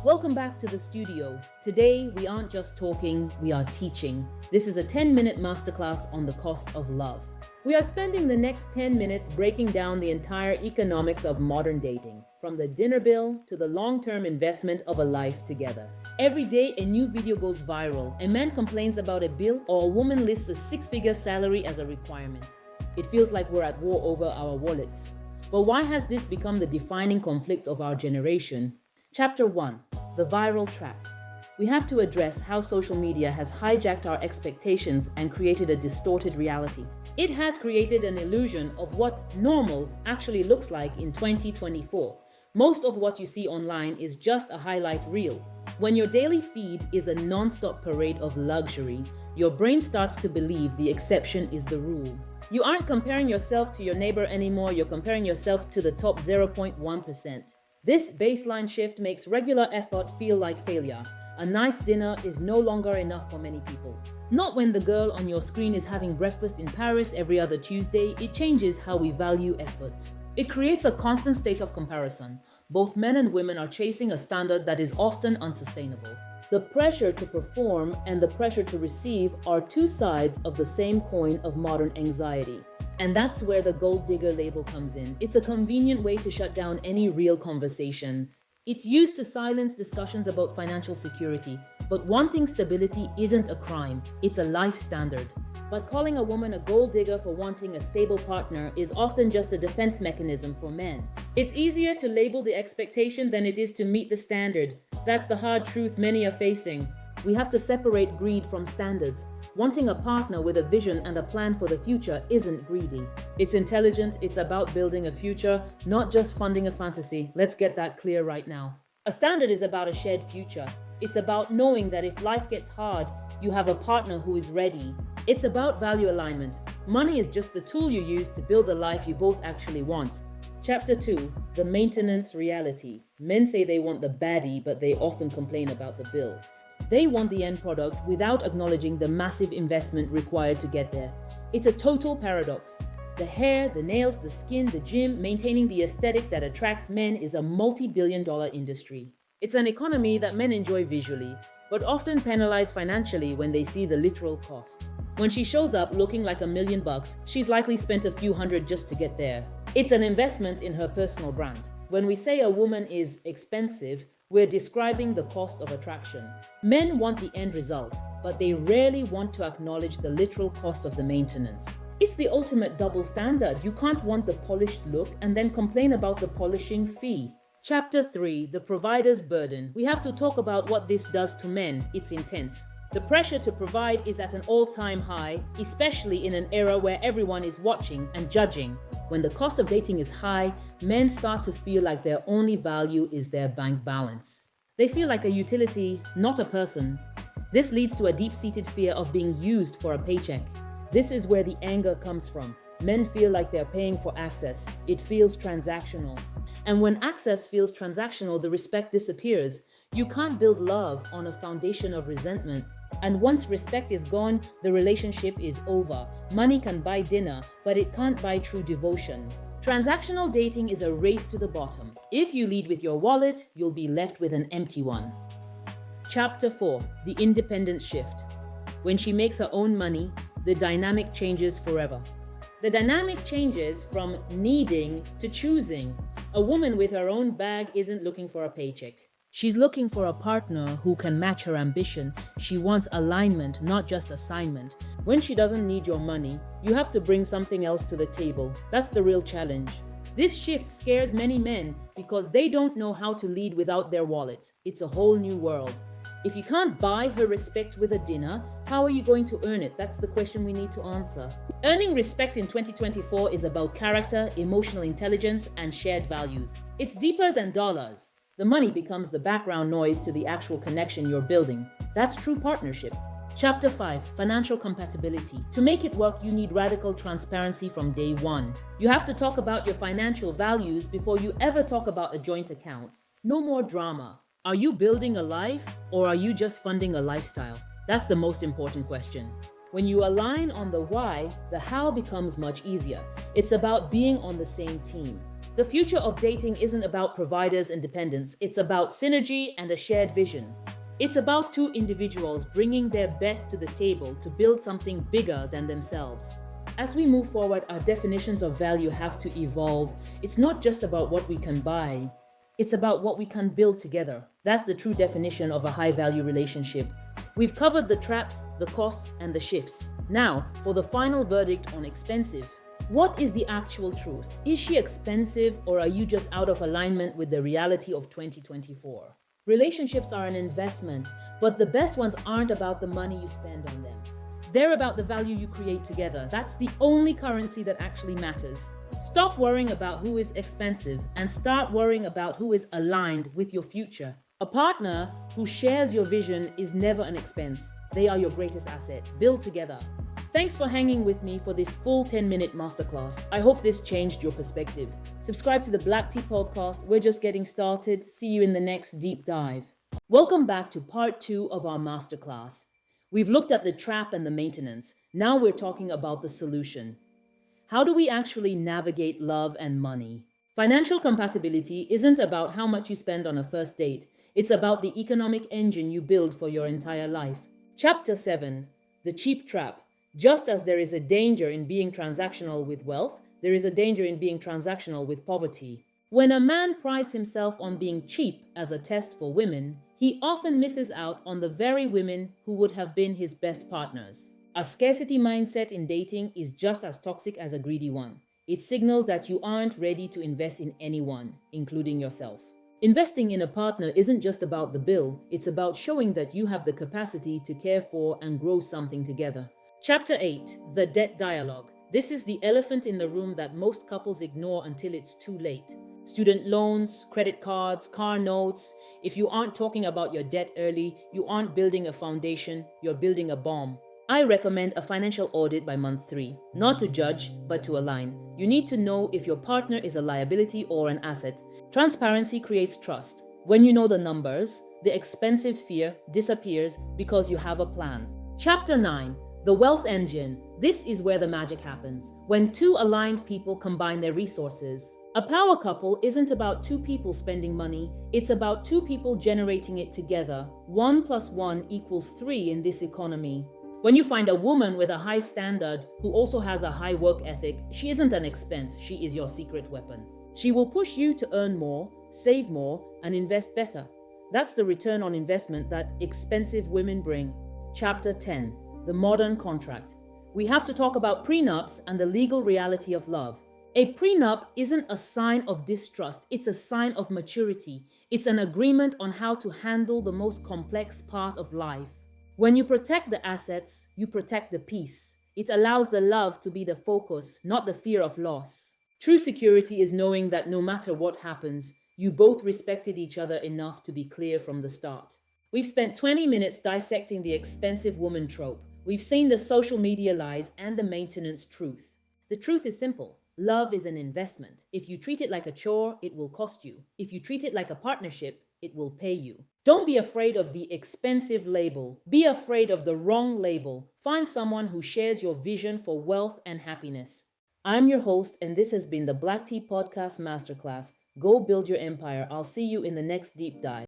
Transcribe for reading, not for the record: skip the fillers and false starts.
Welcome back to the studio. Today, we aren't just talking, we are teaching. This is a 10-minute masterclass on the cost of love. We are spending the next 10 minutes breaking down the entire economics of modern dating, from the dinner bill to the long-term investment of a life together. Every day, a new video goes viral. A man complains about a bill, or a woman lists a six-figure salary as a requirement. It feels like we're at war over our wallets. But why has this become the defining conflict of our generation? Chapter 1. The viral trap. We have to address how social media has hijacked our expectations and created a distorted reality. It has created an illusion of what normal actually looks like in 2024. Most of what you see online is just a highlight reel. When your daily feed is a non-stop parade of luxury, your brain starts to believe the exception is the rule. You aren't comparing yourself to your neighbor anymore, you're comparing yourself to the top 0.1%. This baseline shift makes regular effort feel like failure. A nice dinner is no longer enough for many people. Not when the girl on your screen is having breakfast in Paris every other Tuesday. It changes how we value effort. It creates a constant state of comparison. Both men and women are chasing a standard that is often unsustainable. The pressure to perform and the pressure to receive are two sides of the same coin of modern anxiety. And that's where the gold digger label comes in. It's a convenient way to shut down any real conversation. It's used to silence discussions about financial security. But wanting stability isn't a crime, it's a life standard. But calling a woman a gold digger for wanting a stable partner is often just a defense mechanism for men. It's easier to label the expectation than it is to meet the standard. That's the hard truth many are facing. We have to separate greed from standards. Wanting a partner with a vision and a plan for the future isn't greedy. It's intelligent, it's about building a future, not just funding a fantasy. Let's get that clear right now. A standard is about a shared future. It's about knowing that if life gets hard, you have a partner who is ready. It's about value alignment. Money is just the tool you use to build the life you both actually want. Chapter 2. The maintenance reality. Men say they want the baddie, but they often complain about the bill. They want the end product without acknowledging the massive investment required to get there. It's a total paradox. The hair, the nails, the skin, the gym, maintaining the aesthetic that attracts men is a multi-billion-dollar industry. It's an economy that men enjoy visually, but often penalize financially when they see the literal cost. When she shows up looking like $1 million, she's likely spent a few hundred just to get there. It's an investment in her personal brand. When we say a woman is expensive, we're describing the cost of attraction. Men want the end result, but they rarely want to acknowledge the literal cost of the maintenance. It's the ultimate double standard. You can't want the polished look and then complain about the polishing fee. Chapter 3. The provider's burden. We have to talk about what this does to men. It's intense. The pressure to provide is at an all-time high, especially in an era where everyone is watching and judging. When the cost of dating is high, men start to feel like their only value is their bank balance. They feel like a utility, not a person. This leads to a deep-seated fear of being used for a paycheck. This is where the anger comes from. Men feel like they're paying for access. It feels transactional. And when access feels transactional, the respect disappears. You can't build love on a foundation of resentment. And once respect is gone, the relationship is over. Money can buy dinner, but it can't buy true devotion. Transactional dating is a race to the bottom. If you lead with your wallet, you'll be left with an empty one. Chapter 4. The independence shift. When she makes her own money, the dynamic changes forever. The dynamic changes from needing to choosing. A woman with her own bag isn't looking for a paycheck. She's looking for a partner who can match her ambition. She wants alignment, not just assignment. When she doesn't need your money, you have to bring something else to the table. That's the real challenge. This shift scares many men because they don't know how to lead without their wallets. It's a whole new world. If you can't buy her respect with a dinner, how are you going to earn it? That's the question we need to answer. Earning respect in 2024 is about character, emotional intelligence, and shared values. It's deeper than dollars. The money becomes the background noise to the actual connection you're building. That's true partnership. Chapter 5. Financial compatibility. To make it work, you need radical transparency from day one. You have to talk about your financial values before you ever talk about a joint account. No more drama. Are you building a life, or are you just funding a lifestyle? That's the most important question. When you align on the why, the how becomes much easier. It's about being on the same team. The future of dating isn't about providers and dependents, it's about synergy and a shared vision. It's about two individuals bringing their best to the table to build something bigger than themselves. As we move forward, our definitions of value have to evolve. It's not just about what we can buy, it's about what we can build together. That's the true definition of a high-value relationship. We've covered the traps, the costs, and the shifts. Now, for the final verdict on expensive. What is the actual truth? Is she expensive, or are you just out of alignment with the reality of 2024? Relationships are an investment, but the best ones aren't about the money you spend on them. They're about the value you create together. That's the only currency that actually matters. Stop worrying about who is expensive and start worrying about who is aligned with your future. A partner who shares your vision is never an expense. They are your greatest asset. Build together. Thanks for hanging with me for this full 10-minute masterclass. I hope this changed your perspective. Subscribe to the Black Tea Podcast. We're just getting started. See you in the next deep dive. Welcome back to part 2 of our masterclass. We've looked at the trap and the maintenance. Now we're talking about the solution. How do we actually navigate love and money? Financial compatibility isn't about how much you spend on a first date. It's about the economic engine you build for your entire life. Chapter 7. The Cheap Trap. Just as there is a danger in being transactional with wealth, there is a danger in being transactional with poverty. When a man prides himself on being cheap as a test for women, he often misses out on the very women who would have been his best partners. A scarcity mindset in dating is just as toxic as a greedy one. It signals that you aren't ready to invest in anyone, including yourself. Investing in a partner isn't just about the bill, it's about showing that you have the capacity to care for and grow something together. Chapter 8. The Debt Dialogue. This is the elephant in the room that most couples ignore until it's too late. Student loans, credit cards, car notes. If you aren't talking about your debt early, you aren't building a foundation, you're building a bomb. I recommend a financial audit by month 3. Not to judge, but to align. You need to know if your partner is a liability or an asset. Transparency creates trust. When you know the numbers, the expensive fear disappears because you have a plan. Chapter 9. The Wealth Engine. This is where the magic happens. When two aligned people combine their resources. A power couple isn't about two people spending money. It's about two people generating it together. 1 + 1 = 3 in this economy. When you find a woman with a high standard who also has a high work ethic, she isn't an expense. She is your secret weapon. She will push you to earn more, save more, and invest better. That's the return on investment that expensive women bring. Chapter 10. The Modern Contract. We have to talk about prenups and the legal reality of love. A prenup isn't a sign of distrust, it's a sign of maturity. It's an agreement on how to handle the most complex part of life. When you protect the assets, you protect the peace. It allows the love to be the focus, not the fear of loss. True security is knowing that no matter what happens, you both respected each other enough to be clear from the start. We've spent 20 minutes dissecting the expensive woman trope. We've seen the social media lies and the maintenance truth. The truth is simple. Love is an investment. If you treat it like a chore, it will cost you. If you treat it like a partnership, it will pay you. Don't be afraid of the expensive label. Be afraid of the wrong label. Find someone who shares your vision for wealth and happiness. I'm your host, and this has been the Black Tea Podcast Masterclass. Go build your empire. I'll see you in the next deep dive.